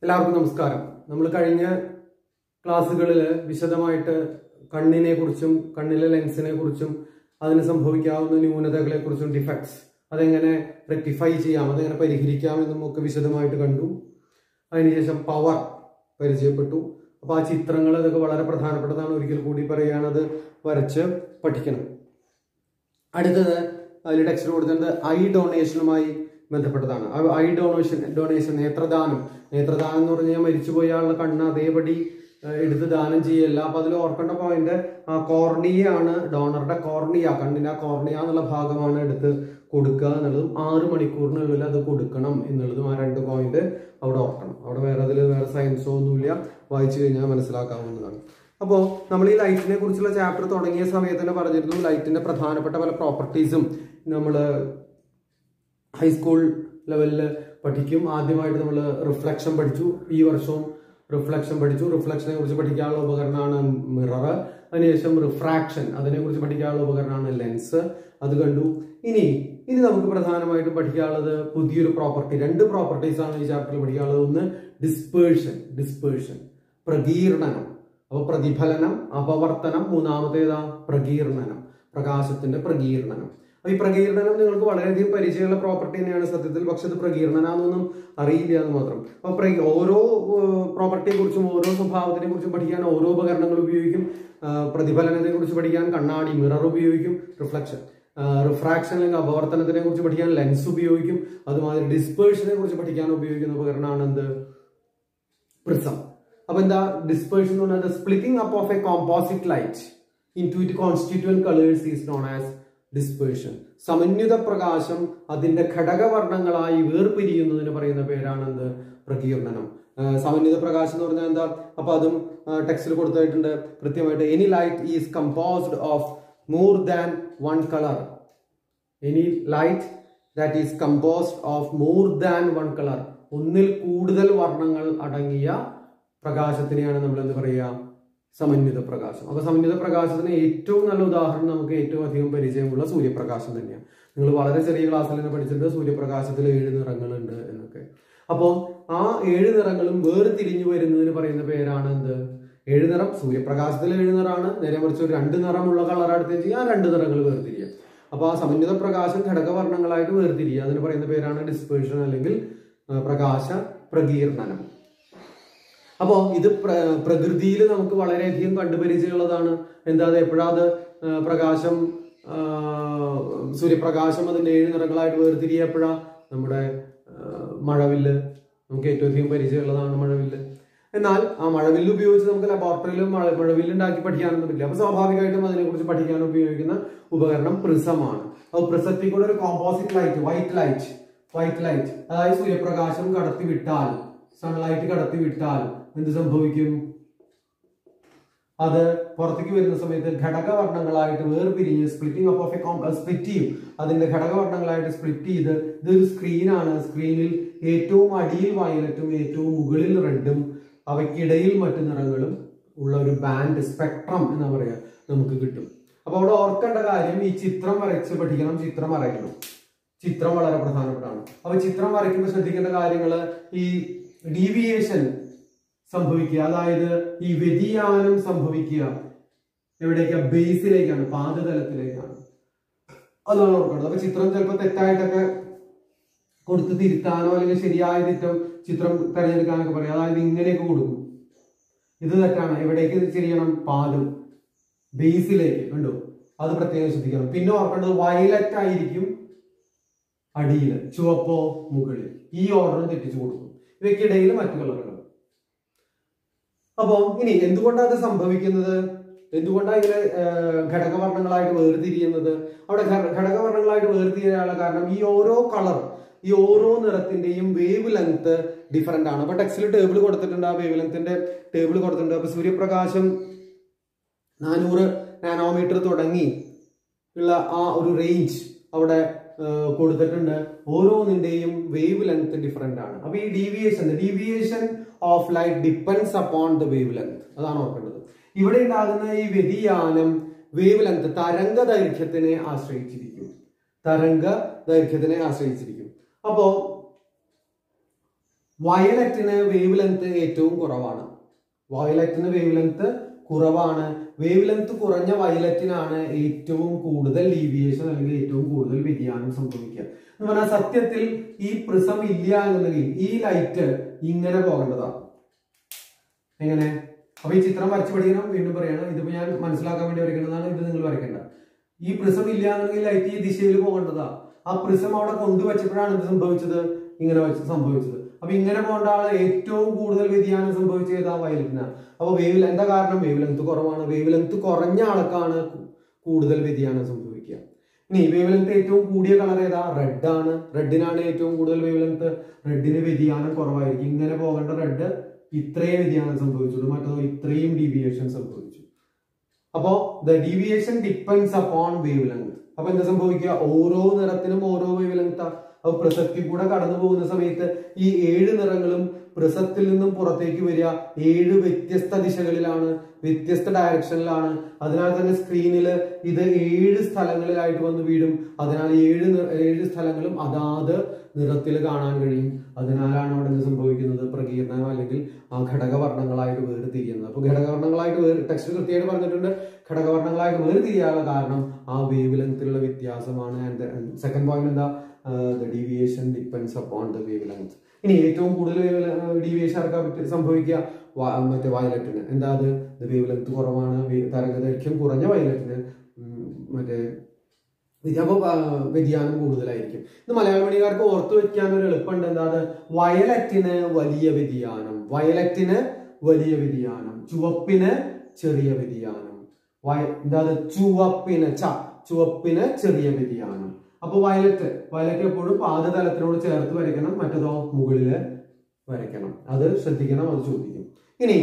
എല്ലാവർക്കും നമസ്കാരം. നമ്മൾ കഴിഞ്ഞ ക്ലാസ്സുകളിൽ വിശദമായിട്ട് കണ്ണിനെ കുറിച്ചും കണ്ണിലെ ലെൻസിനെ കുറിച്ചും അതിന് സംഭവിക്കാവുന്ന ന്യൂനതകളെ കുറിച്ചും ഡിഫക്ട്സ് അതെങ്ങനെ റെക്ടിഫൈ ചെയ്യാം, അതെങ്ങനെ പരിഹരിക്കാം എന്നും ഒക്കെ വിശദമായിട്ട് കണ്ടു. അതിനുശേഷം പവർ പരിചയപ്പെട്ടു. അപ്പോൾ ആ ചിത്രങ്ങൾ അതൊക്കെ വളരെ പ്രധാനപ്പെട്ടതാണ്. ഒരിക്കൽ കൂടി പറയുകയാണത് വരച്ച് പഠിക്കണം. അടുത്തത് അതിൽ ടെക്സ്റ്റ് കൊടുത്തത് ഐ ഡൊണേഷനുമായി ബന്ധപ്പെട്ടതാണ്. ഐ ഡൊണേഷൻ നേത്രദാനം എന്ന് പറഞ്ഞാൽ മരിച്ചുപോയാളുടെ കണ്ണ് അതേപടി എടുത്ത് ദാനം ചെയ്യല്ല. അപ്പൊ അതിൽ ഓർക്കേണ്ട പോയിന്റ് ആ കോർണിയാണ്, ഡോണറുടെ കോർണിയ, കണ്ണിന്റെ ആ കോർണിയ എന്നുള്ള ഭാഗമാണ് എടുത്ത് കൊടുക്കുക എന്നുള്ളതും 6 മണിക്കൂറിനുള്ളിൽ അത് കൊടുക്കണം എന്നുള്ളതും ആ 2 പോയിന്റ് അവിടെ ഓർക്കണം. അവിടെ വേറെ സയൻസോ ഒന്നുമില്ല, വായിച്ചു കഴിഞ്ഞാൽ മനസ്സിലാക്കാവുന്നതാണ്. അപ്പോൾ നമ്മൾ ഈ ലൈറ്റിനെ കുറിച്ചുള്ള ചാപ്റ്റർ തുടങ്ങിയ സമയത്ത് തന്നെ പറഞ്ഞിരുന്നു, ലൈറ്റിന്റെ പ്രധാനപ്പെട്ട പല പ്രോപ്പർട്ടീസും നമ്മൾ ഹൈസ്കൂൾ ലെവലിൽ പഠിക്കും. ആദ്യമായിട്ട് നമ്മൾ റിഫ്ലക്ഷൻ പഠിച്ചു. ഈ വർഷവും റിഫ്ലക്ഷൻ പഠിച്ചു. റിഫ്ലക്ഷനെ കുറിച്ച് പഠിക്കാനുള്ള ഉപകരണമാണ് മിറർ. അതിനുശേഷം റിഫ്രാക്ഷൻ, അതിനെക്കുറിച്ച് പഠിക്കാനുള്ള ഉപകരണമാണ് ലെൻസ്. അത് കണ്ടു. ഇനി നമുക്ക് പ്രധാനമായിട്ടും പഠിക്കാനുള്ളത് പുതിയൊരു പ്രോപ്പർട്ടി, 2 പ്രോപ്പർട്ടീസ് ആണ് ഈ ചാപ്റ്ററിൽ പഠിക്കാനുള്ളത്. ഒന്ന് ഡിസ്പേർഷൻ, പ്രകീർണനം. അപ്പോൾ പ്രതിഫലനം, അപവർത്തനം, മൂന്നാമത്തേതാ പ്രകീർണനം, പ്രകാശത്തിന്റെ പ്രകീർണനം. ഈ പ്രകീർണനം നിങ്ങൾക്ക് വളരെയധികം പരിചയമുള്ള പ്രോപ്പർട്ടി തന്നെയാണ് സത്യത്തിൽ, പക്ഷെ അത് പ്രകീർണനമൊന്നും അറിയില്ല എന്ന് മാത്രം. അപ്പൊ ഓരോ പ്രോപ്പർട്ടിയെ കുറിച്ചും ഓരോ സ്വഭാവത്തിനെ കുറിച്ചും പഠിക്കാൻ ഓരോ ഉപകരണങ്ങൾ ഉപയോഗിക്കും. പ്രതിഫലനത്തെ കുറിച്ച് പഠിക്കാൻ കണ്ണാടി, മിറർ ഉപയോഗിക്കും. റിഫ്രാക്ഷൻ അല്ലെങ്കിൽ അപവർത്തനത്തിനെ കുറിച്ച് പഠിക്കാൻ ലെൻസ് ഉപയോഗിക്കും. അതുമാതിരി ഡിസ്പേർഷനെ കുറിച്ച് പഠിക്കാൻ ഉപയോഗിക്കുന്ന ഉപകരണമാണ് എന്ത്? പ്രിസം. അപ്പൊ എന്താ ഡിസ്പേർഷൻ എന്ന് പറഞ്ഞാൽ splitting up of a composite light into it constituent colours is known as dispersion. സമന്വിത പ്രകാശം അതിന്റെ ഘടകവർണ്ണങ്ങളായി വേർപിരിയുന്നതിന് പറയുന്ന പേരാണ് എന്ത്? പ്രകീർണനം. സമന്വിത പ്രകാശം എന്ന് പറഞ്ഞാൽ എന്താ? അപ്പൊ അതും ടെക്സ്റ്റിൽ കൊടുത്തായിട്ടുണ്ട് കൃത്യമായിട്ട്. Any light is composed of more than 1 colour. Any light that is composed of more than 1 colour. ഒന്നിൽ കൂടുതൽ വർണ്ണങ്ങൾ അടങ്ങിയ പ്രകാശത്തിനെയാണ് നമ്മൾ എന്ത് പറയുക? സമന്വിത പ്രകാശം. അപ്പൊ സമന്വിത പ്രകാശത്തിന് ഏറ്റവും നല്ല ഉദാഹരണം നമുക്ക് ഏറ്റവും അധികം പരിചയമുള്ള സൂര്യപ്രകാശം തന്നെയാണ്. നിങ്ങൾ വളരെ ചെറിയ ക്ലാസ്സിൽ തന്നെ പഠിച്ചിട്ട് സൂര്യപ്രകാശത്തിൽ 7 നിറങ്ങളുണ്ട് എന്നൊക്കെ. അപ്പോൾ ആ 7 നിറങ്ങളും വേർതിരിഞ്ഞു വരുന്നതിന് പറയുന്ന പേരാണ് എന്ത്? 7 നിറം. സൂര്യപ്രകാശത്തിൽ 7 നിറമാണ്. നേരെ മറിച്ച് ഒരു 2 നിറമുള്ള കളർ എടുത്ത് ചെയ്യാൻ 2 നിറങ്ങൾ വേർതിരിയുക. അപ്പൊ ആ സമന്വിത പ്രകാശം ഘടകവർണ്ണങ്ങളായിട്ട് വേർതിരിയുക. അതിന് പറയുന്ന പേരാണ് ഡിസ്പേർഷൻ അല്ലെങ്കിൽ പ്രകാശ പ്രകീർണനം. അപ്പോ ഇത് പ്രകൃതിയിൽ നമുക്ക് വളരെയധികം കണ്ടുപരിചയമുള്ളതാണ്. എന്താ എപ്പോഴാത് പ്രകാശം, സൂര്യപ്രകാശം അതിന്റെ 7 നിറങ്ങളായിട്ട് വേർതിരിയ എപ്പോഴാ? നമ്മുടെ മഴവില്ല് നമുക്ക് ഏറ്റവും അധികം പരിചയമുള്ളതാണ് മഴവില്ല്. എന്നാൽ ആ മഴവില്ല് ഉപയോഗിച്ച് നമുക്ക് ലബോറട്ടറിയിലും മഴവില്ല് ഉണ്ടാക്കി പഠിക്കാനൊന്നും പറ്റില്ല. അപ്പൊ സ്വാഭാവികമായിട്ടും അതിനെക്കുറിച്ച് പഠിക്കാൻ ഉപയോഗിക്കുന്ന ഉപകരണം പ്രിസമാണ്. അപ്പോൾ പ്രിസത്തിൽ കൂടെ ഒരു കോമ്പോസിറ്റ് ലൈറ്റ്, വൈറ്റ് ലൈറ്റ് അതായത് സൂര്യപ്രകാശം കടത്തിവിട്ടാൽ, സൺലൈറ്റ് കടത്തിവിട്ടാൽ എന്ത് സംഭവിക്കും? അത് പുറത്തേക്ക് വരുന്ന സമയത്ത് ഘടകവർണ്ണങ്ങളായിട്ട് വേർപിരിഞ്ഞ് സ്പ്ലിറ്റ് ചെയ്യും. അതിന്റെ ഘടകവർണ്ണങ്ങളായിട്ട് സ്പ്ലിറ്റ് ചെയ്ത് ഇതൊരു സ്ക്രീനാണ്. സ്ക്രീനിൽ ഏറ്റവും അടിയിൽ വയലറ്റും ഏറ്റവും മുകളിൽ റെഡും അവയ്ക്കിടയിൽ മറ്റു നിറങ്ങളും ഉള്ള ഒരു ബാൻഡ്, സ്പെക്ട്രം എന്ന് പറയാ, നമുക്ക് കിട്ടും. അപ്പൊ അവിടെ ഓർക്കേണ്ട കാര്യം, ഈ ചിത്രം വരച്ച് പഠിക്കണം, ചിത്രം വരയ്ക്കണം. ചിത്രം വളരെ പ്രധാനപ്പെട്ടാണ്. അപ്പൊ ചിത്രം വരയ്ക്കുമ്പോൾ ശ്രദ്ധിക്കേണ്ട കാര്യങ്ങള്, ഈ ഡീവിയേഷൻ സംഭവിക്കുക, അതായത് ഈ വ്യതിയാനം സംഭവിക്കുക എവിടേക്കാണ്? ബേസിലേക്കാണ്, പാദതലത്തിലേക്കാണ്. അതാണ് ഓർക്കേണ്ടത്. അപ്പൊ ചിത്രം ചിലപ്പോൾ തെറ്റായിട്ടൊക്കെ കൊടുത്ത് തിരുത്താനോ അല്ലെങ്കിൽ ശരിയായ ചിത്രം തിരഞ്ഞെടുക്കാനൊക്കെ പറയാം. അതായത് ഇങ്ങനെയൊക്കെ കൊടുക്കും, ഇത് തെറ്റാണ്. എവിടേക്ക് ചെയ്യണം? പാദം, ബേസിലേക്ക്. കണ്ടോ? അത് പ്രത്യേകം ശ്രദ്ധിക്കണം. പിന്നെ ഓർക്കേണ്ടത് വയലറ്റ് ആയിരിക്കും അടിയിൽ, ചുവപ്പോ മുകളിൽ. ഈ ഓർഡർ തെറ്റിച്ചു കൊടുക്കും. ഇവയ്ക്കിടയിൽ മറ്റു കളറുകൾ. അപ്പോ ഇനി എന്തുകൊണ്ടാണ് അത് സംഭവിക്കുന്നത്? എന്തുകൊണ്ടാണ് ഇങ്ങനെ ഘടകവർണ്ണങ്ങളായിട്ട് വേർതിരിയുന്നത്? അവിടെ ഘടകവർണ്ണങ്ങളായിട്ട് വേർതിരിയാനുള്ള കാരണം ഈ ഓരോ കളർ, ഈ ഓരോ നിറത്തിന്റെയും വേവ് ലെങ്ത് ഡിഫറെന്റ് ആണ്. അപ്പൊ ടെക്സ്റ്റിൽ ടേബിൾ കൊടുത്തിട്ടുണ്ട്, ആ വേവ് ലെങ്ത്തിന്റെ ടേബിൾ കൊടുത്തിട്ടുണ്ട്. അപ്പൊ സൂര്യപ്രകാശം 400 നാനോമീറ്റർ തുടങ്ങി ഉള്ള ആ ഒരു റേഞ്ച് അവിടെ കൊടുത്തിട്ടുണ്ട്. ഓരോന്നിന്റെയും വേവ് ലെങ്ത് ഡിഫറെന്റ് ആണ്. അപ്പൊ ഈ deviation of light depends upon the wave length. അതാണ് ഓർക്കേണ്ടത്. ഇവിടെ ഉണ്ടാകുന്ന ഈ വ്യതിയാനം വേവ് ലെങ്ത്, തരംഗ ദൈർഘ്യത്തിനെ ആശ്രയിച്ചിരിക്കും. അപ്പോ വയലറ്റിന് വേവ് ലെങ്ത് ഏറ്റവും കുറവാണ്. വയലറ്റിന് വേവ് ലെങ്ത് കുറവാണ്. വേവ് ലെങ്ത് കുറഞ്ഞ വയലറ്റിനാണ് ഏറ്റവും കൂടുതൽ ഡീവിയേഷൻ അല്ലെങ്കിൽ ഏറ്റവും കൂടുതൽ വ്യതിയാനം സംഭവിക്കുക. എന്ന് പറഞ്ഞാൽ സത്യത്തിൽ ഈ പ്രിസം ഇല്ല എന്നുണ്ടെങ്കിൽ ഈ ലൈറ്റ് ഇങ്ങനെ പോകേണ്ടതാണ്. എങ്ങനെ? അപ്പൊ ഈ ചിത്രം വരച്ചു പഠിക്കണം. വീണ്ടും പറയണം, ഇതിപ്പോ ഞാൻ മനസ്സിലാക്കാൻ വേണ്ടി വരയ്ക്കുന്നതാണ്, ഇത് നിങ്ങൾ വരയ്ക്കേണ്ട. ഈ പ്രിസം ഇല്ല എന്നുണ്ടെങ്കിൽ ലൈറ്റ് ഈ ദിശയിൽ പോകേണ്ടതാ. ആ പ്രിസം അവിടെ കൊണ്ടുവച്ചപ്പോഴാണ് ഇത് സംഭവിച്ചത്, ഇങ്ങനെ സംഭവിച്ചത്. അപ്പൊ ഇങ്ങനെ പോകേണ്ട ആള് ഏറ്റവും കൂടുതൽ വ്യതിയാനം സംഭവിച്ചത് ആ വയലറ്റിനാണ്. അപ്പൊ വേവ് എന്താ കാരണം? വേവ് ലെങ്ത് കുറവാണ്. വേവ് ലെങ്ത് കുറഞ്ഞ ആൾക്കാണ് കൂടുതൽ വ്യതിയാനം സംഭവിക്കുക. ഇനി വേവ് ലെങ്ത് ഏറ്റവും കൂടിയ കളർ ഏതാ? റെഡ് ആണ്. റെഡിനാണ് ഏറ്റവും കൂടുതൽ വേവ് ലെങ്ത്. റെഡിന് വ്യതിയാനം കുറവായിരിക്കും. ഇങ്ങനെ പോകേണ്ട റെഡ് ഇത്രയും വ്യതിയാനം സംഭവിച്ചുള്ളൂ, മറ്റോ ഇത്രയും ഡീവിയേഷൻ സംഭവിച്ചു. അപ്പോ the deviation depends upon wave length. അപ്പൊ എന്താ സംഭവിക്കുക? ഓരോ നിറത്തിനും ഓരോ വേവ് ലെങ്താ. അപ്പൊ പ്രിസത്തിൽ കൂടെ കടന്നു പോകുന്ന സമയത്ത് ഈ 7 നിറങ്ങളും പ്രിസത്തിൽ നിന്നും പുറത്തേക്ക് വരിക 7 വ്യത്യസ്ത ദിശകളിലാണ്, വ്യത്യസ്ത ഡയറക്ഷനിലാണ്. അതിനാൽ തന്നെ സ്ക്രീനിൽ ഇത് 7 സ്ഥലങ്ങളിലായിട്ട് വന്ന് വീഴും. അതിനാൽ 7 സ്ഥലങ്ങളും അതാത് നിറത്തിൽ കാണാൻ കഴിയും. അതിനാലാണ് അവിടെ എന്ത് സംഭവിക്കുന്നത്? പ്രകീർണനം അല്ലെങ്കിൽ ആ ഘടകവർണ്ണങ്ങളായിട്ട് വേർതിരിയുന്നത്. അപ്പൊ ഘടകവർണ്ണങ്ങളായിട്ട് ടെക്സ്റ്റ് കൃത്യമായിട്ട് പറഞ്ഞിട്ടുണ്ട്. ഘടകവർണ്ണങ്ങളായിട്ട് വേർതിരിയാനുള്ള കാരണം ആ വേവ് ലെങ്ത്തിലുള്ള വ്യത്യാസമാണ്. ആൻഡ് സെക്കൻഡ് പോയിന്റ് എന്താ? The deviation depends upon the wavelength. ഇനി ഏറ്റവും കൂടുതൽ ഡീവിയേഷൻ ആർക്കാ സംഭവിക്കുക? മറ്റേ വയലറ്റിന്. എന്താ അത്? വേവ് ലെങ്ത് കുറവാണ്. തരംഗദൈർഘ്യം കുറഞ്ഞ വയലറ്റിന് മറ്റേ അപ്പൊ വ്യതിയാനം കൂടുതലായിരിക്കും. ഇത് മലയാള മീഡിയക്കാർക്ക് ഓർത്തു വെക്കാൻ ഒരു എളുപ്പമുണ്ട്. എന്താ? വയലറ്റിന് വലിയ വ്യതിയാനം, വയലറ്റിന് വലിയ വ്യതിയാനം, ചുവപ്പിന് ചെറിയ വ്യതിയാനം. എന്താ? ചുവപ്പിന് ചെറിയ വ്യതിയാനം. അപ്പൊ വയലറ്റ് എപ്പോഴും പാദതലത്തിനോട് ചേർത്ത് വരയ്ക്കണം, മറ്റേതോ മുകളില് വരയ്ക്കണം. അത് ശ്രദ്ധിക്കണം, അത് ചോദിക്കും. ഇനി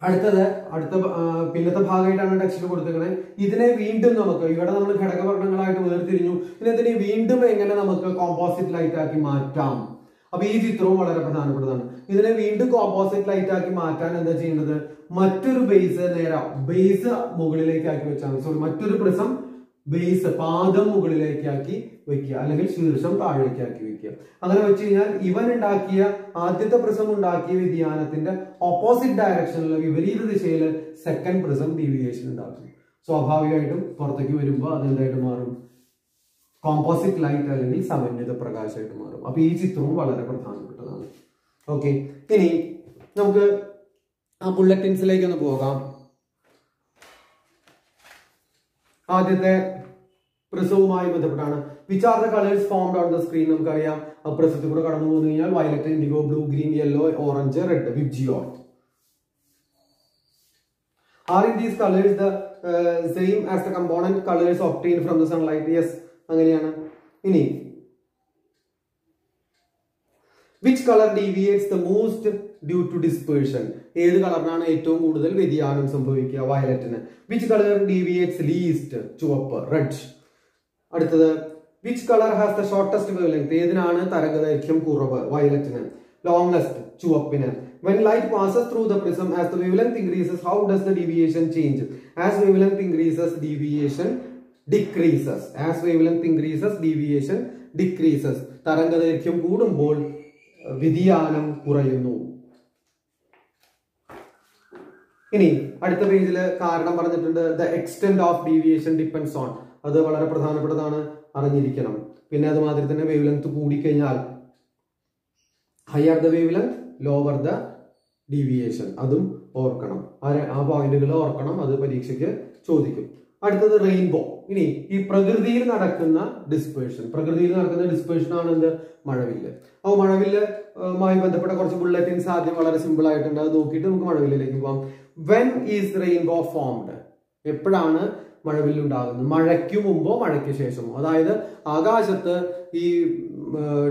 അടുത്ത പിന്നത്തെ ഭാഗമായിട്ടാണ് ടെക്സ്റ്റിൽ കൊടുത്തിരിക്കുന്നത്. ഇതിനെ വീണ്ടും നമുക്ക് ഇവിടെ നമ്മൾ ഘടകവർണ്ണങ്ങളായിട്ട് വേർതിരിഞ്ഞു. ഇതിനെ വീണ്ടും എങ്ങനെ നമുക്ക് കോമ്പോസിറ്റ് ലൈറ്റ് ആക്കി മാറ്റാം? അപ്പൊ ഈ ചിത്രവും വളരെ പ്രധാനപ്പെട്ടതാണ്. ഇതിനെ വീണ്ടും കോമ്പോസിറ്റ് ലൈറ്റ് ആക്കി മാറ്റാൻ എന്താ ചെയ്യേണ്ടത്? മറ്റൊരു ബേസ് മുകളിലേക്ക് ആക്കി വെച്ചാൽ മതി. സോറി, മറ്റൊരു പ്രിസം ബേസ് പാദം മുകളിലേക്കാക്കി വെക്കുക, അല്ലെങ്കിൽ ശീർഷം താഴേക്കാക്കി വെക്കുക. അങ്ങനെ വെച്ച് കഴിഞ്ഞാൽ ആദ്യത്തെ പ്രിസം ഉണ്ടാക്കിയ വ്യതിയാനത്തിന്റെ ഓപ്പോസിറ്റ് ഡയറക്ഷനിൽ വിപരീത ദിശയിൽ സെക്കൻഡ് പ്രിസം ഡീവിയേഷൻ ഉണ്ടാക്കും. സ്വാഭാവികമായിട്ടും പുറത്തേക്ക് വരുമ്പോൾ അതെന്തായിട്ട് മാറും? കോമ്പോസിറ്റ് ലൈറ്റ് അല്ലെങ്കിൽ സമന്വിത പ്രകാശമായിട്ട് മാറും. അപ്പൊ ഈ ചിത്രവും വളരെ പ്രധാനപ്പെട്ടതാണ്. ഓക്കെ, ഇനി നമുക്ക് ആ ബുള്ളറ്റിൻസിലേക്ക് ഒന്ന് പോകാം. ആദ്യത്തെ പ്രിസവുമായി ബന്ധപ്പെട്ടാണ്. Which are the colours formed on the screen? നമുക്കറിയാം, പ്രിസത്തിൽ കൂടെ കടന്നു പോകുന്നു കഴിഞ്ഞാൽ violet, indigo, blue, green, yellow, orange, red, VIBGYOR. Are in these colors the same as the component colors obtained from the sunlight? Yes, അങ്ങനെയാണ്. ഇനി which color deviates the most due to dispersion? ഏത് കളറിനാണ് ഏറ്റവും കൂടുതൽ വ്യതിയാനം സംഭവിക്കുക? വയലറ്റിന്. which color deviates least? ചുവപ്പ്, red. അടുത്തത് which color has the shortest wavelength? ഏതിനാണ് തരംഗദൈർഘ്യം കുറവ്? വയലറ്റിന്. Longest, ചുവപ്പിന്. When light passes through the prism, as the wavelength increases, how does the deviation change? As wavelength increases, deviation decreases. As wavelength increases, deviation decreases. തരംഗദൈർഘ്യം കൂടുമ്പോൾ വ്യതിയാനം കുറയുന്നു. ഇനി അടുത്ത പേജിൽ കാരണം പറഞ്ഞിട്ടുണ്ട്. The extent of deviation depends on. അത് വളരെ പ്രധാനപ്പെട്ടതാണ്, അറിഞ്ഞിരിക്കണം. പിന്നെ അതുമാതിരി തന്നെ വേവ് ലെങ്ത് കൂടിക്കഴിഞ്ഞാൽ higher the wavelength, lower the deviation. അതും ഓർക്കണം. ആ പോയിന്റുകൾ ഓർക്കണം, അത് പരീക്ഷയ്ക്ക് ചോദിക്കും. അടുത്തത് റെയിൻബോ. ഇനി ഈ പ്രകൃതിയിൽ നടക്കുന്ന ഡിസ്പേർഷൻ ആണ് എന്ത്? മഴവില്ല്. അപ്പോൾ മഴവില്ലുമായി ബന്ധപ്പെട്ട കുറച്ച് ബുള്ളറ്റിൻസ് ആദ്യം വളരെ സിമ്പിൾ ആയിട്ടുണ്ട്. അത് നോക്കിയിട്ട് നമുക്ക് മഴവില്ലിലേക്ക് പോകാം. When is rainbow formed? എപ്പോഴാണ് മഴവില്ലുണ്ടാകുന്നത്? മഴയ്ക്ക് മുമ്പോ മഴയ്ക്ക് ശേഷമോ? അതായത് ആകാശത്ത് ഈ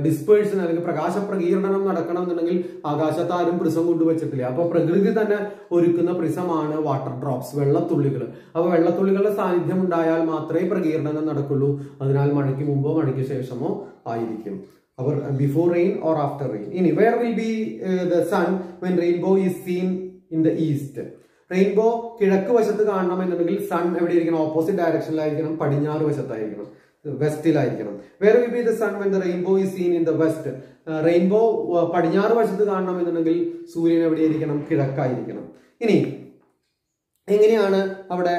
ഡിസ്പേഴ്സൺ അല്ലെങ്കിൽ പ്രകാശ പ്രകീർണനം നടക്കണം എന്നുണ്ടെങ്കിൽ ആകാശത്ത് ആരും പ്രിസം കൊണ്ടുവച്ചിട്ടില്ല. അപ്പൊ പ്രകൃതി തന്നെ ഒരുക്കുന്ന പ്രിസമാണ് വാട്ടർ ഡ്രോപ്സ്, വെള്ളത്തുള്ളികൾ. അപ്പൊ വെള്ളത്തുള്ളികളുടെ സാന്നിധ്യം ഉണ്ടായാൽ മാത്രമേ പ്രകീർണനം നടക്കുള്ളൂ. അതിനാൽ മഴയ്ക്ക് മുമ്പോ മഴയ്ക്ക് ശേഷമോ ആയിരിക്കും. അവർ before rain or after rain. ഇനി where will be the sun when rainbow is seen in the east? Rainbow കിഴക്ക് വശത്ത് കാണണം എന്നുണ്ടെങ്കിൽ സൺ എവിടെയായിരിക്കണം? ഓപ്പോസിറ്റ് ഡയറക്ഷനിലായിരിക്കണം, പടിഞ്ഞാറ് വശത്തായിരിക്കണം. വെസ്റ്റിലായിരിക്കണം. Where will be the sun when the rainbow is seen in the west. Rainbow പടിഞ്ഞാറ് വശത്ത് കാണണമെന്നുണ്ടെങ്കിൽ സൂര്യൻ എവിടെയായിരിക്കണം? കിഴക്കായിരിക്കണം. ഇനി എങ്ങനെയാണ് അവിടെ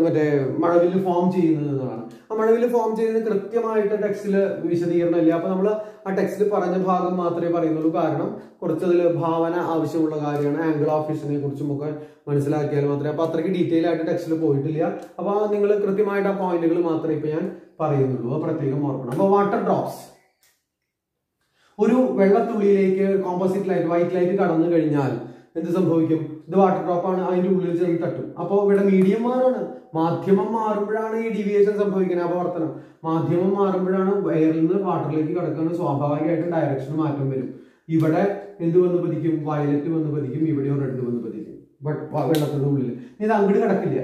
മറ്റേ മഴവില്ല് ഫോം ചെയ്യുന്നത് എന്നതാണ്. ആ മഴവില്ല് ഫോം ചെയ്യുന്നത് കൃത്യമായിട്ട് ടെക്സ്റ്റിൽ വിശദീകരണം ഇല്ല. അപ്പൊ നമ്മൾ ആ ടെക്സ്റ്റിൽ പറഞ്ഞ ഭാഗം മാത്രമേ പറയുന്നുള്ളൂ. കാരണം കുറച്ചതിൽ ഭാവന ആവശ്യമുള്ള കാര്യമാണ്. ആംഗിൾ ഓഫ് വിഷനെ കുറിച്ചും ഒക്കെ മനസ്സിലാക്കിയാൽ മാത്രമേ. അപ്പൊ അത്രയ്ക്ക് ഡീറ്റെയിൽ ആയിട്ട് ടെക്സ്റ്റിൽ പോയിട്ടില്ല. അപ്പൊ നിങ്ങൾ കൃത്യമായിട്ട് ആ പോയിന്റുകൾ മാത്രമേ ഇപ്പൊ ഞാൻ പറയുന്നുള്ളൂ. അത് പ്രത്യേകം ഓർക്കണം. അപ്പൊ വാട്ടർ ഡ്രോപ്സ്, ഒരു വെള്ളത്തുള്ളിയിലേക്ക് കോമ്പോസിറ്റ് ലൈറ്റ്, വൈറ്റ് ലൈറ്റ് കടന്നു കഴിഞ്ഞാൽ എന്ത് സംഭവിക്കും? ഇത് വാട്ടർ ഡ്രോപ്പ് ആണ്, അതിന്റെ ഉള്ളിൽ ചെന്ന് തട്ടും. അപ്പോൾ ഇവിടെ മീഡിയം മാറാണ്. മാധ്യമം മാറുമ്പോഴാണ് ഈ ഡീവിയേഷൻ സംഭവിക്കുന്നത്, അപവർത്തനം. മാധ്യമം മാറുമ്പോഴാണ് എയറിൽ നിന്ന് വാട്ടറിലേക്ക് കിടക്കുന്നത്. സ്വാഭാവികമായിട്ടും ഡയറക്ഷൻ മാറ്റം വരും. ഇവിടെ എന്ത് വന്ന് പതിക്കും? വയലറ്റ് വന്ന് പതിക്കും. ഇവിടെയോ റെഡ് വന്ന് പതിക്കും. ബട്ട് വെള്ളത്തിന്റെ ഉള്ളിൽ ഇത് അങ്ങോട്ട് കിടക്കില്ല.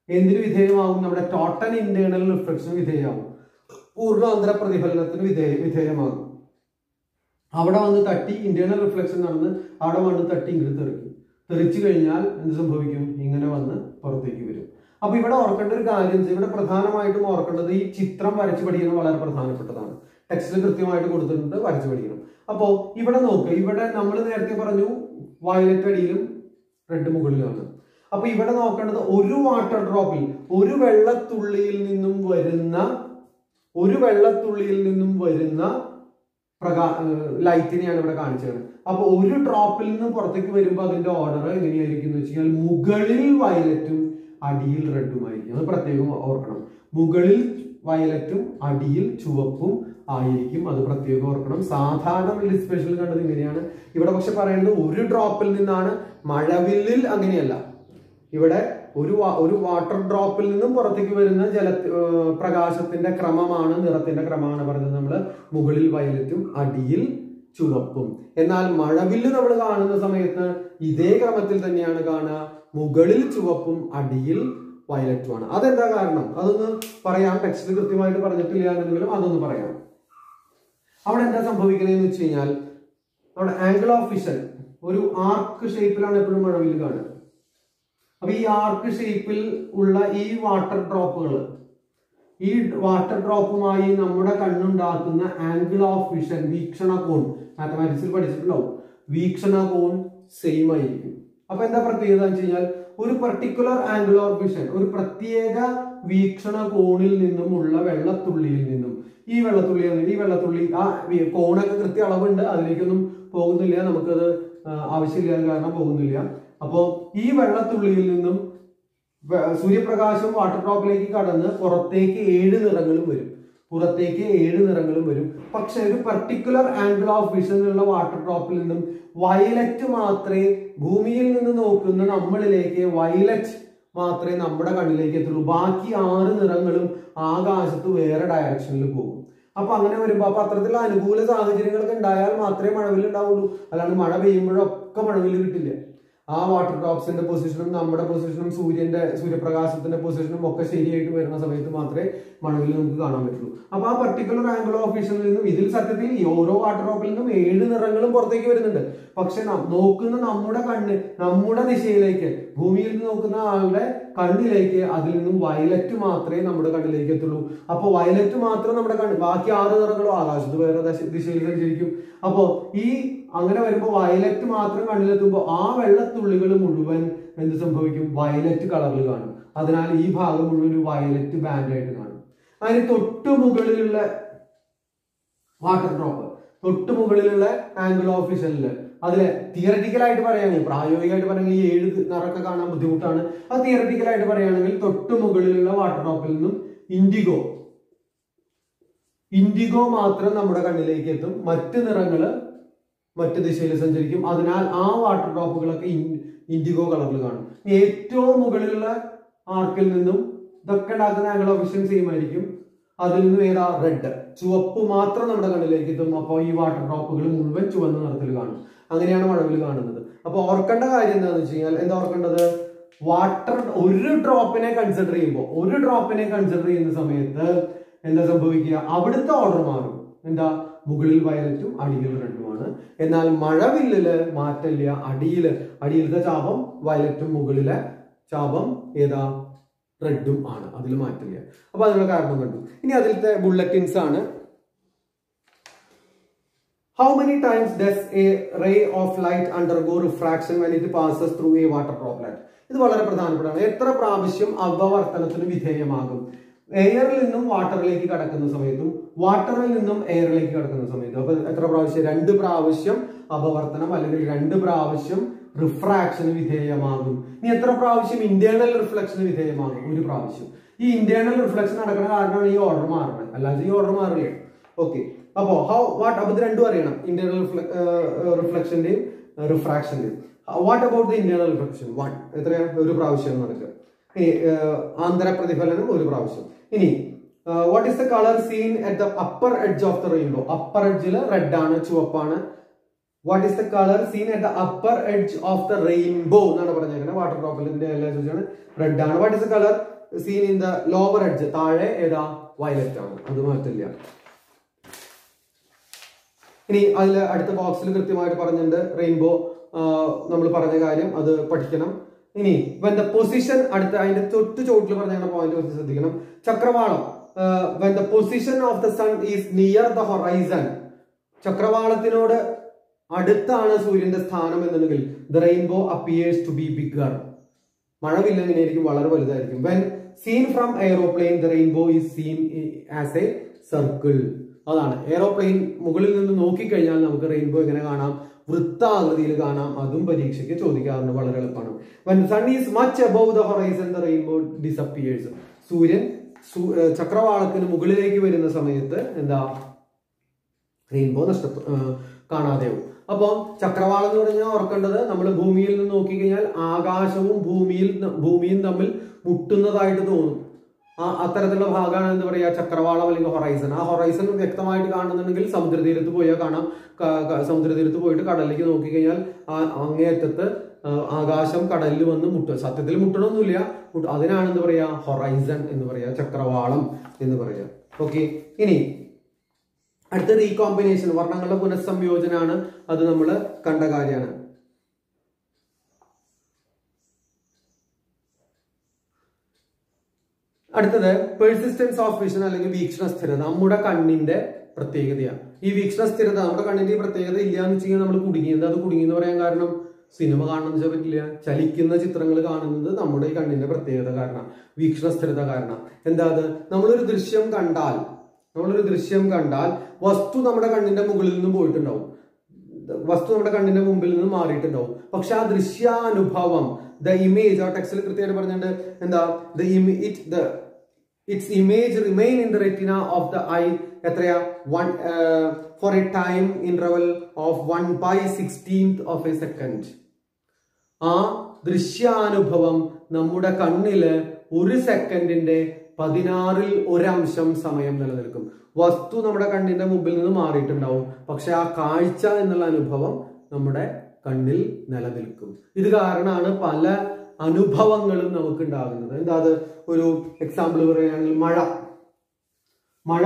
എന്തിനു വിധേയമാകും? നമ്മുടെ ടോട്ടൽ ഇന്റേണൽ റിഫ്ലക്ഷന് വിധേയമാകും. പൂർണ്ണാന്തര പ്രതിഫലനത്തിന് വിധേയമാകും. അവിടെ വന്ന് തട്ടി ഇന്റേണൽ റിഫ്ലക്ഷൻ നടന്ന് അവിടെ വന്ന് തട്ടി ഇങ്ങോട്ട് തെറിക്കും. തെറിച്ചു കഴിഞ്ഞാൽ എന്ത് സംഭവിക്കും? ഇങ്ങനെ വന്ന് പുറത്തേക്ക് വരും. അപ്പൊ ഇവിടെ ഓർക്കേണ്ട ഒരു കാര്യം, ഇവിടെ പ്രധാനമായിട്ടും ഓർക്കേണ്ടത് ഈ ചിത്രം വരച്ചു പഠിക്കുന്നത് വളരെ പ്രധാനപ്പെട്ടതാണ്. ടെക്സ്റ്റിൽ കൃത്യമായിട്ട് കൊടുത്തിട്ടുണ്ട്, വരച്ചു പഠിക്കണം. അപ്പോ ഇവിടെ നോക്ക്, ഇവിടെ നമ്മൾ നേരത്തെ പറഞ്ഞു വയലറ്റ് അടിയിലും റെഡ് മുകളിലാണ്. അപ്പൊ ഇവിടെ നോക്കേണ്ടത് ഒരു വാട്ടർ ഡ്രോപ്പിൽ, ഒരു വെള്ളത്തുള്ളിയിൽ നിന്നും വരുന്ന ലൈറ്റിനെയാണ് ഇവിടെ കാണിച്ചത്. അപ്പൊ ഒരു ഡ്രോപ്പിൽ നിന്ന് പുറത്തേക്ക് വരുമ്പോൾ അതിന്റെ ഓർഡർ എങ്ങനെയായിരിക്കും എന്ന് വെച്ചാൽ മുകളിൽ വയലറ്റും അടിയിൽ റെഡുമായിരിക്കും. അത് പ്രത്യേകം ഓർക്കണം. മുകളിൽ വയലറ്റും അടിയിൽ ചുവപ്പും ആയിരിക്കും. അത് പ്രത്യേകം ഓർക്കണം. സാധാരണ സ്പെഷ്യൽ കണ്ടത് ഇങ്ങനെയാണ്. ഇവിടെ പക്ഷെ പറയുന്നത് ഒരു ഡ്രോപ്പിൽ നിന്നാണ്. മഴവില്ലിൽ അങ്ങനെയല്ല. ഇവിടെ ഒരു വാട്ടർ ഡ്രോപ്പിൽ നിന്നും പുറത്തേക്ക് വരുന്ന പ്രകാശത്തിന്റെ ക്രമമാണ്, നിറത്തിന്റെ ക്രമമാണ് പറയുന്നത് നമ്മള്. മുകളിൽ വയലറ്റും അടിയിൽ ചുവപ്പും. എന്നാൽ മഴവില്ല് നമ്മൾ കാണുന്ന സമയത്ത് ഇതേ ക്രമത്തിൽ തന്നെയാണ് കാണുക. മുകളിൽ ചുവപ്പും അടിയിൽ വയലറ്റുമാണ്. അതെന്താ കാരണം? അതൊന്ന് പറയാം. ടെക്സ്റ്റിൽ കൃത്യമായിട്ട് പറഞ്ഞിട്ടില്ല എന്നെങ്കിലും അതൊന്ന് പറയാം. അവിടെ എന്താ സംഭവിക്കുന്നതെന്ന് വെച്ച് കഴിഞ്ഞാൽ, നമ്മുടെ ആംഗിൾ ഓഫ് വിഷൻ ഒരു ആർക്ക് ഷേപ്പിലാണ് എപ്പോഴും മഴവില്ല് കാണുക. അപ്പൊ ഈ ആർക്ക് ഷേപ്പിൽ ഉള്ള ഈ വാട്ടർ ഡ്രോപ്പുമായി നമ്മുടെ കണ്ണുണ്ടാക്കുന്ന ആംഗിൾ ഓഫ് വിഷൻ, വീക്ഷണകോൺ, മാത്തമാറ്റിക്സിൽ പഠിച്ചിട്ടുണ്ടാവും. വീക്ഷണകോൺ സെയിം ആയിരിക്കും. അപ്പൊ എന്താ പ്രത്യേകത എന്ന് വെച്ച് കഴിഞ്ഞാൽ, ഒരു പർട്ടിക്കുലർ ആംഗിൾ ഓഫ് വിഷൻ, ഒരു പ്രത്യേക വീക്ഷണകോണിൽ നിന്നുമുള്ള വെള്ളത്തുള്ളിയിൽ നിന്നും ഈ വെള്ളത്തുള്ളി ആ കോണൊക്കെ കൃത്യ അളവുണ്ട്, അതിലേക്കൊന്നും പോകുന്നില്ല, നമുക്കത് ആവശ്യമില്ല കാരണം പോകുന്നില്ല. അപ്പോ ഈ വെള്ളത്തുള്ളിയിൽ നിന്നും സൂര്യപ്രകാശം വാട്ടർ ഡ്രോപ്പിലേക്ക് കടന്ന് പുറത്തേക്ക് 7 നിറങ്ങളും വരും. പക്ഷെ ഒരു പർട്ടിക്കുലർ ആംഗിൾ ഓഫ് വിഷനിലുള്ള വാട്ടർ ഡ്രോപ്പിൽ നിന്നും വയലറ്റ് മാത്രമേ, ഭൂമിയിൽ നിന്ന് നോക്കുന്ന നമ്മളിലേക്ക് വയലറ്റ് മാത്രമേ നമ്മുടെ കണ്ണിലേക്ക് എത്തുള്ളൂ. ബാക്കി 6 നിറങ്ങളും ആകാശത്ത് വേറെ ഡയറക്ഷനിൽ പോകും. അപ്പൊ അങ്ങനെ വരുമ്പോ അത്തരത്തിലുള്ള അനുകൂല സാഹചര്യങ്ങളൊക്കെ ഉണ്ടായാൽ മാത്രമേ മഴവില്ല് ഉണ്ടാവുള്ളൂ. അല്ലാണ്ട് മഴ പെയ്യുമ്പോഴൊക്കെ മഴവില്ല് കിട്ടില്ല. ആ വാട്ടർ ഡ്രോപ്സിന്റെ പൊസിഷനും നമ്മുടെ പൊസിഷനും സൂര്യപ്രകാശത്തിന്റെ പൊസിഷനും ഒക്കെ ശരിയായിട്ട് വരുന്ന സമയത്ത് മാത്രമേ മഴവില്ല് നമുക്ക് കാണാൻ പറ്റുള്ളൂ. അപ്പൊ ആ പർട്ടിക്കുലർ ആംഗിൾ ഓഫ് വിഷനിൽ നിന്നും ഇതിൽ സത്യത്തിൽ ഈ ഓരോ വാട്ടർ ഡ്രോപ്പിൽ നിന്നും 7 നിറങ്ങളും പുറത്തേക്ക് വരുന്നുണ്ട്. പക്ഷെ നോക്കുന്ന നമ്മുടെ കണ്ണ്, നമ്മുടെ ദിശയിലേക്ക്, ഭൂമിയിൽ നിന്ന് നോക്കുന്ന ആളുടെ കണ്ണിലേക്ക് അതിൽ നിന്നും വയലറ്റ് മാത്രമേ നമ്മുടെ കണ്ണിലേക്ക് എത്തുള്ളൂ. അപ്പൊ വയലറ്റ് മാത്രം നമ്മുടെ കണ്ണ്, ബാക്കി 6 നിറങ്ങളും ആകാശത്ത് വേറെ ദിശയിൽ സഞ്ചരിക്കും. അപ്പോ ഈ അങ്ങനെ വരുമ്പോൾ വയലറ്റ് മാത്രം കണ്ണിലെത്തുമ്പോൾ ആ വെള്ളത്തുള്ളികൾ മുഴുവൻ എന്ത് സംഭവിക്കും? വയലറ്റ് കളറിൽ കാണും. അതിനാൽ ഈ ഭാഗം മുഴുവൻ ഒരു വയലറ്റ് ബാൻഡ് ആയിട്ട് കാണും. അതിന് തൊട്ടു മുകളിലുള്ള വാട്ടർ ഡ്രോപ്പ്, തൊട്ടു മുകളിലുള്ള ആംഗിൾ ഓഫ് വിഷനില്, അതില് തിയററ്റിക്കലായിട്ട് പറയുകയാണെങ്കിൽ, പ്രായോഗികമായിട്ട് പറയുകയാണെങ്കിൽ 7 നിറമൊക്കെ കാണാൻ ബുദ്ധിമുട്ടാണ്. അത് തിയററ്റിക്കലായിട്ട് പറയുകയാണെങ്കിൽ തൊട്ടു മുകളിലുള്ള വാട്ടർ ഡ്രോപ്പിൽ നിന്നും ഇൻഡിഗോ മാത്രം നമ്മുടെ കണ്ണിലേക്ക് എത്തും. മറ്റ് നിറങ്ങള് മറ്റ് ദിശയിൽ സഞ്ചരിക്കും. അതിനാൽ ആ വാട്ടർ ഡ്രോപ്പുകളൊക്കെ ഇൻഡിഗോ കളറിൽ കാണും. ഏറ്റവും മുകളിലുള്ള ആർക്കിൽ നിന്നും ഇതൊക്കെ ഉണ്ടാക്കുന്ന ആംഗിൾ ഓഫ് വിഷൻ സെയിം ആയിരിക്കും. അതിൽ നിന്നും ഏതാ? റെഡ്, ചുവപ്പ് മാത്രം നമ്മുടെ കണ്ണിലേക്ക് എത്തും. അപ്പോൾ ഈ വാട്ടർ ഡ്രോപ്പുകൾ മുഴുവൻ ചുവന്ന നിറത്തിൽ കാണും. അങ്ങനെയാണ് മഴവിൽ കാണുന്നത്. അപ്പൊ ഓർക്കേണ്ട കാര്യം എന്താണെന്ന് വെച്ച് കഴിഞ്ഞാൽ, എന്താ ഓർക്കേണ്ടത്? ഒരു ഡ്രോപ്പിനെ കൺസിഡർ ചെയ്യുന്ന സമയത്ത് എന്താ സംഭവിക്കുക? അവിടുത്തെ ഓർഡർ മാറും. എന്താ? മുകളിൽ വയലറ്റും അടിയിൽ റെഡുമാണ്. എന്നാൽ മഴവില്ലില് മാറ്റമില്ല. അടിയിലത്തെ ചാപം വയലറ്റും മുകളിലെ ചാപം ഏതാ? റെഡും ആണ്, അതിൽ മാറ്റില്ല. അപ്പൊ അതിനുള്ള കാരണം കണ്ടു. ഇനി അതിലത്തെ ബുള്ളറ്റിൻസ് ആണ്. How many times does a ray of light undergo refraction when it passes through a water droplet? ഇത് വളരെ പ്രധാനപ്പെട്ടതാണ്. എത്ര പ്രാവശ്യം അപവർത്തനത്തിന് വിധേയമാകും? എയറിൽ നിന്നും വാട്ടറിലേക്ക് കടക്കുന്ന സമയത്തും വാട്ടറിൽ നിന്നും എയറിലേക്ക് കടക്കുന്ന സമയത്തും. അപ്പൊ എത്ര പ്രാവശ്യം? 2 പ്രാവശ്യം അപവർത്തനം അല്ലെങ്കിൽ 2 പ്രാവശ്യം റിഫ്രാക്ഷന് വിധേയമാകും. ഇനി എത്ര പ്രാവശ്യം ഇന്റേണൽ റിഫ്ലക്ഷന് വിധേയമാകും? 1 പ്രാവശ്യം. ഈ ഇന്റേണൽ റിഫ്ലക്ഷൻ നടക്കുന്ന കാരണമാണ് ഈ ഓർഡർ മാറുന്നത്, അല്ലാതെ ഈ ഓർഡർ മാറില്ല. ഓക്കെ, അപ്പോ അപ്പൊ ഇത് രണ്ടും അറിയണം, ഇന്റേണൽ റിഫ്ലക്ഷന്റെയും റിഫ്രാക്ഷന്റെയും. What about the internal reflection? 1 എത്രയാ? 1 പ്രാവശ്യം നടക്കുക. ഇനി ആന്തര പ്രതിഫലനം 1 പ്രാവശ്യം. ഇനി what is the colour seen at the upper edge of the rainbow? Upper എഡ്ജിൽ റെഡ് ആണ്, ചുവപ്പാണ്. What is the colour seen at the upper edge of the rainbow എന്നാണ് പറഞ്ഞേക്കുന്നത്. വാട്ടർ ഡ്രോപ്ലെറ്റിന്റെ എല്ലാ ചോദിച്ചാണ് റെഡ് ആണ്. What is the colour seen in the lower edge? താഴെ ഏതാ? വയലറ്റ് ആണ്, അത് മാറ്റില്ല. ഇനി അതിൽ അടുത്ത ബോക്സിൽ കൃത്യമായിട്ട് പറഞ്ഞിട്ടുണ്ട് റെയിൻബോ നമ്മൾ പറഞ്ഞ കാര്യം, അത് പഠിക്കണം. ഇനി when the position, അടുത്ത അതിന്റെ തൊട്ട് ചോട്ടിൽ പറഞ്ഞ പോയിന്റ് കുറച്ച് ശ്രദ്ധിക്കണം. ചക്രവാളം, when the position of the sun is near the horizon, ചക്രവാളത്തിനോട് അടുത്താണ് സൂര്യന്റെ സ്ഥാനം എന്നുണ്ടെങ്കിൽ the rainbow appears to be bigger. മഴവില്ല എങ്ങനെയായിരിക്കും? വളരെ വലുതായിരിക്കും. when seen from aeroplane the rainbow is seen as a circle. അതാണ് എയറോപ്ലെയിൻ മുകളിൽ നിന്ന് നോക്കിക്കഴിഞ്ഞാൽ നമുക്ക് റെയിൻബോ എങ്ങനെ കാണാം? വൃത്താകൃതിയിൽ കാണാം. അതും പരീക്ഷയ്ക്ക് ചോദിക്കാറുണ്ട്, വളരെ എളുപ്പമാണ്. when the sun is much above the horizon the rainbow disappears. സൂര്യൻ ചക്രവാളത്തിന് മുകളിലേക്ക് വരുന്ന സമയത്ത് എന്താ? റെയിൻബോ കാണാതെയാവും. അപ്പം ചക്രവാളം എന്ന് പറഞ്ഞാൽ ഓർക്കേണ്ടത്, നമ്മൾ ഭൂമിയിൽ നിന്ന് നോക്കിക്കഴിഞ്ഞാൽ ആകാശവും ഭൂമിയും തമ്മിൽ മുട്ടുന്നതായിട്ട് തോന്നും. അത്തരത്തിലുള്ള ഭാഗമാണ് എന്താ പറയാ? ചക്രവാളം അല്ലെങ്കിൽ ഹൊറൈസൺ. ആ ഹൊറൈസൺ വ്യക്തമായിട്ട് കാണുന്നുണ്ടെങ്കിൽ സമുദ്രതീരത്ത് പോയാൽ കാണാം. സമുദ്രതീരത്ത് പോയിട്ട് കടലിലേക്ക് നോക്കിക്കഴിഞ്ഞാൽ അങ്ങേയറ്റത്ത് ആകാശം കടലിൽ വന്ന് മുട്ടുക. സത്യത്തിൽ മുട്ടണമൊന്നുമില്ല, അതിനാണ് എന്താ പറയാ? ഹൊറൈസൺ എന്ന് പറയാ, ചക്രവാളം എന്ന് പറയാ. ഓക്കെ, ഇനി അടുത്ത റീകോമ്പിനേഷൻ, വർണ്ണങ്ങളുടെ പുനഃസംയോജനാണ്. അത് നമ്മൾ കണ്ട കാര്യമാണ്. അടുത്തത് പെർസിസ്റ്റൻസ് ഓഫ് വിഷൻ അല്ലെങ്കിൽ വീക്ഷണ സ്ഥിരത, നമ്മുടെ കണ്ണിന്റെ പ്രത്യേകതയാണ്. ഈ വീക്ഷണ സ്ഥിരത, നമ്മുടെ കണ്ണിന്റെ ഈ പ്രത്യേകത ഇല്ല എന്ന് വെച്ച് കഴിഞ്ഞാൽ നമ്മൾ കുടുങ്ങിയത്. അത് കുടുങ്ങിയെന്ന് പറയാൻ കാരണം സിനിമ കാണണമെന്ന് വെച്ചാൽ പറ്റില്ല. ചലിക്കുന്ന ചിത്രങ്ങൾ കാണുന്നത് നമ്മുടെ ഈ കണ്ണിന്റെ പ്രത്യേകത കാരണം, വീക്ഷണ സ്ഥിരത കാരണം. എന്താ അത്? നമ്മളൊരു ദൃശ്യം കണ്ടാൽ വസ്തു നമ്മുടെ കണ്ണിന്റെ മുകളിൽ നിന്നും പോയിട്ടുണ്ടാവും, വസ്തു നമ്മുടെ കണ്ണിന്റെ മുമ്പിൽ നിന്ന് മാറിയിട്ടുണ്ടാവും. പക്ഷെ ആ ദൃശ്യാനുഭവം, ദ ഇമേജ്, ആ ടെക്സ്റ്റിൽ കൃത്യമായിട്ട് പറഞ്ഞിട്ടുണ്ട് എന്താ? its image remain in the retina of the eye എത്രയാ? for a time interval of 1/16th of a second. ആ ദൃശ്യാനുഭവം നമ്മുടെ കണ്ണില് 1 സെക്കൻഡിന്റെ 16/1 സമയം നിലനിൽക്കും. വസ്തു നമ്മുടെ കണ്ണിന്റെ മുമ്പിൽ നിന്ന് മാറിയിട്ടുണ്ടാവും, പക്ഷെ ആ കാഴ്ച എന്നുള്ള അനുഭവം നമ്മുടെ കണ്ണിൽ നിലനിൽക്കും. ഇത് കാരണമാണ് പല അനുഭവങ്ങളും നമുക്ക് ഉണ്ടാകുന്നത്. എന്താ അത്? ഒരു എക്സാമ്പിൾ പറയുകയാണെങ്കിൽ മഴ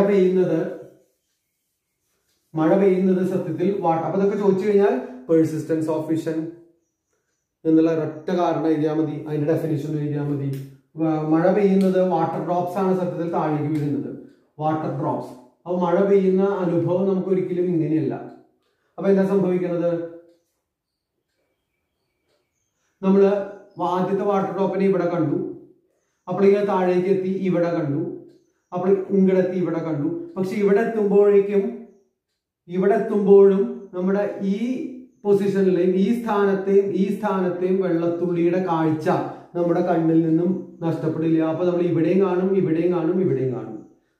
പെയ്യുന്നത് സത്യത്തിൽ അപ്പൊ ഇതൊക്കെ ചോദിച്ചു കഴിഞ്ഞാൽ പെർസിസ്റ്റൻസ് ഓഫ് വിഷൻ എന്നുള്ള ഒരൊറ്റ കാരണം എഴുതിയാൽ മതി, അതിന്റെ ഡെഫിനിഷൻ എഴുതിയാൽ മതി. മഴ പെയ്യുന്നത് വാട്ടർ ഡ്രോപ്സ് ആണ് സത്യത്തിൽ താഴേക്ക് വീഴുന്നത്, വാട്ടർ ഡ്രോപ്സ്. അപ്പൊ മഴ പെയ്യുന്ന അനുഭവം നമുക്ക് ഒരിക്കലും ഇങ്ങനെയല്ല. അപ്പൊ എന്താ സംഭവിക്കുന്നത്? നമ്മള് ആദ്യത്തെ വാട്ടർ ഡ്രോപ്പിനെ ഇവിടെ കണ്ടു, അപ്പോൾ ഇങ്ങനെ താഴേക്ക് എത്തി ഇവിടെ കണ്ടു, അപ്പോൾ ഇങ്ങടെ എത്തി ഇവിടെ കണ്ടു. പക്ഷെ ഇവിടെ എത്തുമ്പോഴും നമ്മുടെ ഈ പൊസിഷനിലെയും ഈ സ്ഥാനത്തെയും വെള്ളത്തുള്ളിയുടെ കാഴ്ച നമ്മുടെ കണ്ണിൽ നിന്നും നഷ്ടപ്പെടില്ല. അപ്പൊ നമ്മൾ ഇവിടെയും കാണും.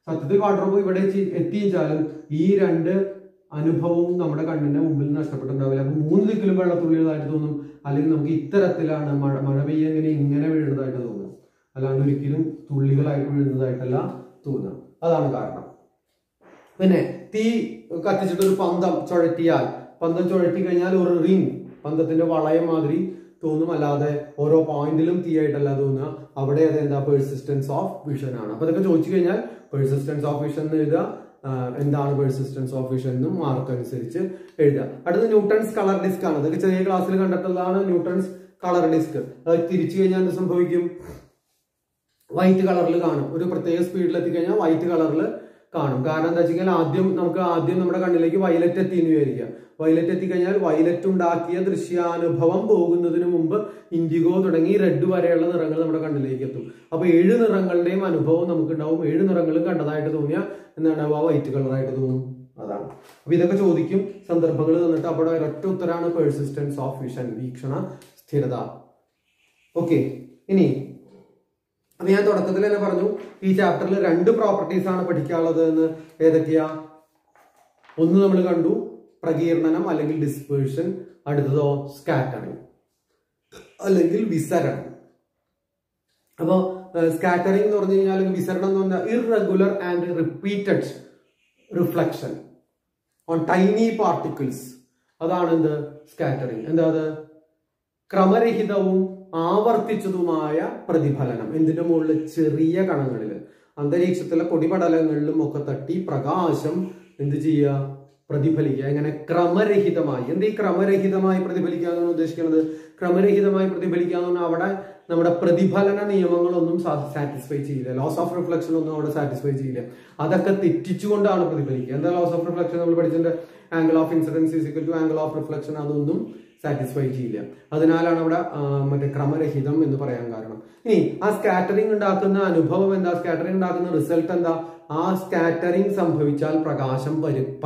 സത്യത്തിൽ വാട്ടർ ഡ്രോപ്പ് ഇവിടെ എത്തിച്ചാലും ഈ 2 അനുഭവവും നമ്മുടെ കണ്ണിന്റെ മുമ്പിൽ നഷ്ടപ്പെട്ടിട്ടുണ്ടാവില്ല. അപ്പൊ 3 ദിക്കിലും വെള്ളത്തുള്ളികളായിട്ട് തോന്നും, അല്ലെങ്കിൽ നമുക്ക് ഇത്തരത്തിലാണ് മഴ പെയ്യ ഇങ്ങനെ വീഴുന്നതായിട്ട് തോന്നും, അല്ലാണ്ട് ഒരിക്കലും തുള്ളികളായിട്ട് വീഴുന്നതായിട്ടല്ല തോന്നുക. അതാണ് കാരണം. പിന്നെ തീ കത്തിച്ചിട്ട് ഒരു പന്തം ചുഴറ്റി കഴിഞ്ഞാൽ ഒരു റിംഗ്, പന്തത്തിന്റെ വളയം മാതിരി തോന്നും, അല്ലാതെ ഓരോ പോയിന്റിലും തീ ആയിട്ടല്ല തോന്നുക. അവിടെ അതെന്താ? പെർസിസ്റ്റൻസ് ഓഫ് വിഷൻ ആണ്. അപ്പൊ ഇതൊക്കെ ചോദിച്ചു കഴിഞ്ഞാൽ പെർസിസ്റ്റൻസ് ഓഫ് വിഷൻ എന്ന് എഴുതുക. എന്താണ് പെർസിസ്റ്റൻസ് ഓഫ് വിഷൻ എന്നും മാർക്ക് അനുസരിച്ച് എഴുതുക. അടുത്ത ന്യൂട്ടൺസ് കളർ ഡിസ്ക് ആണ്. ഇതൊക്കെ ചെറിയ ക്ലാസ്സിൽ കണ്ടിട്ടുള്ളതാണ്. ന്യൂട്ടൺസ് കളർ ഡിസ്ക് തിരിച്ചു കഴിഞ്ഞാൽ എന്ത് സംഭവിക്കും? വൈറ്റ് കളറിൽ കാണും. ഒരു പ്രത്യേക സ്പീഡിൽ എത്തിക്കഴിഞ്ഞാൽ വൈറ്റ് കളറിൽ കാണും. കാരണം എന്താ വെച്ച് കഴിഞ്ഞാൽ ആദ്യം നമ്മുടെ കണ്ണിലേക്ക് വയലറ്റ് എത്തി എന്ന് വിചാരിക്കുക. വയലറ്റ് എത്തിക്കഴിഞ്ഞാൽ വയലറ്റ് ഉണ്ടാക്കിയ ദൃശ്യാനുഭവം പോകുന്നതിന് മുമ്പ് ഇൻഡിഗോ തുടങ്ങി റെഡ് വരെയുള്ള നിറങ്ങൾ നമ്മുടെ കണ്ണിലേക്ക് എത്തും. അപ്പൊ 7 നിറങ്ങളുടെയും അനുഭവം നമുക്ക് ഉണ്ടാവും. 7 നിറങ്ങളും കണ്ടതായിട്ട് തോന്നിയാൽ എന്താണ് വൈറ്റ് കളറായിട്ട് തോന്നും. അതാണ്. അപ്പൊ ഇതൊക്കെ ചോദിക്കും, സന്ദർഭങ്ങൾ തന്നിട്ട്. അവിടെ ഒരൊറ്റ ഉത്തരാണ് പെർസിസ്റ്റൻസ് ഓഫ് വിഷൻ, വീക്ഷണ സ്ഥിരത. ഓക്കെ, ഇനി അപ്പൊ ഞാൻ തുടക്കത്തിൽ തന്നെ പറഞ്ഞു ഈ ചാപ്റ്ററിൽ 2 പ്രോപ്പർട്ടീസ് ആണ് പഠിക്കാനുള്ളത് എന്ന്. ഏതൊക്കെയാ? ഒന്ന് നമ്മൾ കണ്ടു, പ്രകീർണനം അല്ലെങ്കിൽ ഡിസ്പേഴ്ഷൻ. അടുത്തതോ സ്കാറ്ററിങ് അല്ലെങ്കിൽ വിസരണം. അപ്പോ സ്കാറ്ററിങ് എന്ന് പറഞ്ഞു കഴിഞ്ഞാൽ, വിസരണം എന്ന് പറഞ്ഞാൽ irregular and repeated reflection on tiny particles. അതാണ് എന്ത്? സ്കാറ്ററിങ്. എന്താ അത്? ക്രമരഹിതവും ആവർത്തിച്ചതുമായ പ്രതിഫലനം. എന്തിന്റെ മുകളിൽ? ചെറിയ കണങ്ങളിൽ, അന്തരീക്ഷത്തിലെ പൊടിപടലങ്ങളിലും ഒക്കെ തട്ടി പ്രകാശം എന്ത് ചെയ്യുക? പ്രതിഫലിക്കുക. എങ്ങനെ? ക്രമരഹിതമായി. എന്ത് ഈ ക്രമരഹിതമായി പ്രതിഫലിക്കുക എന്നാണ് ഉദ്ദേശിക്കുന്നത്? ക്രമരഹിതമായി പ്രതിഫലിക്കുക എന്ന് പറഞ്ഞാൽ അവിടെ നമ്മുടെ പ്രതിഫലന നിയമങ്ങളൊന്നും സാറ്റിസ്ഫൈ ചെയ്യില്ല. ലോസ് ഓഫ് റിഫ്ലക്ഷൻ ഒന്നും അവിടെ സാറ്റിസ്ഫൈ ചെയ്യില്ല. അതൊക്കെ തെറ്റിച്ചുകൊണ്ടാണ് പ്രതിഫലിക്കുക. എന്താ ലോസ് ഓഫ് റിഫ്ലക്ഷൻ? നമ്മൾ പഠിച്ചിട്ടുണ്ട്, angle of incidence is equal to angle of reflection. അതൊന്നും സാറ്റിസ്ഫൈ ചെയ്യില്ല. അതിനാലാണ് അവിടെ മറ്റേ ക്രമരഹിതം എന്ന് പറയാൻ കാരണം. ഇനി ആ സ്കാറ്ററിംഗ് ഉണ്ടാക്കുന്ന അനുഭവം എന്താ? സ്കാറ്ററിംഗ് ഉണ്ടാക്കുന്ന റിസൾട്ട് എന്താ? ആ സ്കാറ്ററിംഗ് സംഭവിച്ചാൽ പ്രകാശം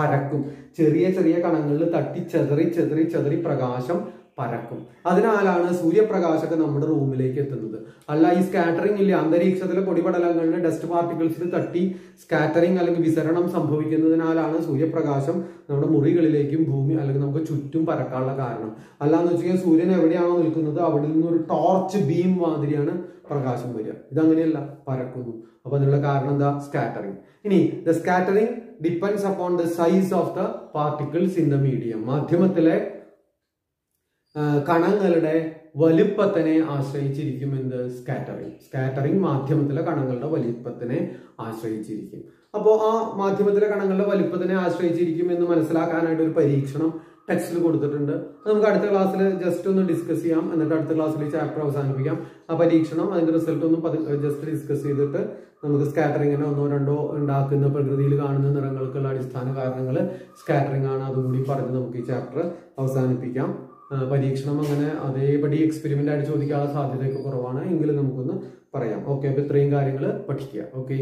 പരക്കും. ചെറിയ ചെറിയ കണങ്ങളിൽ തട്ടി ചെതറി പ്രകാശം പരക്കും. അതിനാലാണ് സൂര്യപ്രകാശമൊക്കെ നമ്മുടെ റൂമിലേക്ക് എത്തുന്നത്. അല്ല ഈ സ്കാറ്ററിംഗ് ഇല്ല, അന്തരീക്ഷത്തിലെ പൊടിപടലങ്ങളുടെ ഡസ്റ്റ് പാർട്ടിക്കിൾസിൽ തട്ടി സ്കാറ്ററിംഗ് അല്ലെങ്കിൽ വിസരണം സംഭവിക്കുന്നതിനാലാണ് സൂര്യപ്രകാശം നമ്മുടെ മുറികളിലേക്കും ഭൂമി അല്ലെങ്കിൽ നമുക്ക് ചുറ്റും പരക്കാനുള്ള കാരണം. അല്ലാന്ന് വെച്ച് കഴിഞ്ഞാൽ സൂര്യൻ എവിടെയാണോ നിൽക്കുന്നത് അവിടെ നിന്നൊരു ടോർച്ച് ബീം മാതിരിയാണ് പ്രകാശം വരിക. ഇതങ്ങനെയല്ല, പരക്കുന്നു. അപ്പൊ അതിനുള്ള കാരണം എന്താ? സ്കാറ്ററിംഗ്. ഇനി the scattering depends upon the size of the particles in the medium. മാധ്യമത്തിലെ കണങ്ങളുടെ വലിപ്പത്തിനെ ആശ്രയിച്ചിരിക്കും എന്ത്? സ്കാറ്ററിംഗ്. സ്കാറ്ററിംഗ് മാധ്യമത്തിലെ കണങ്ങളുടെ വലിപ്പത്തിനെ ആശ്രയിച്ചിരിക്കും. അപ്പോൾ ആ മാധ്യമത്തിലെ കണങ്ങളുടെ വലിപ്പത്തിനെ ആശ്രയിച്ചിരിക്കും എന്ന് മനസ്സിലാക്കാനായിട്ട് ഒരു പരീക്ഷണം ടെക്സ്റ്റിൽ കൊടുത്തിട്ടുണ്ട്. അത് നമുക്ക് അടുത്ത ക്ലാസ്സിൽ ജസ്റ്റ് ഒന്ന് ഡിസ്കസ് ചെയ്യാം. എന്നിട്ട് അടുത്ത ക്ലാസ്സിൽ ഈ ചാപ്റ്റർ അവസാനിപ്പിക്കാം. ആ പരീക്ഷണം അതിന്റെ റിസൾട്ട് ഒന്ന് ജസ്റ്റ് ഡിസ്കസ് ചെയ്തിട്ട് നമുക്ക് സ്കാറ്ററിങ്ങിനെ 1 or 2 ഉണ്ടാക്കുന്ന പ്രകൃതിയിൽ കാണുന്ന നിറങ്ങൾക്കുള്ള അടിസ്ഥാന കാരണങ്ങൾ സ്കാറ്ററിംഗ് ആണ്. അതുകൂടി പറഞ്ഞ് നമുക്ക് ഈ ചാപ്റ്റർ അവസാനിപ്പിക്കാം. പരീക്ഷണം അങ്ങനെ അതേപടി എക്സ്പെരിമെന്റ് ആയിട്ട് ചോദിക്കാനുള്ള സാധ്യതയൊക്കെ കുറവാണ്. എങ്കിലും നമുക്കൊന്ന് പറയാം. ഓക്കെ, അപ്പൊ ഇത്രയും കാര്യങ്ങൾ പഠിക്കുക. ഓക്കെ.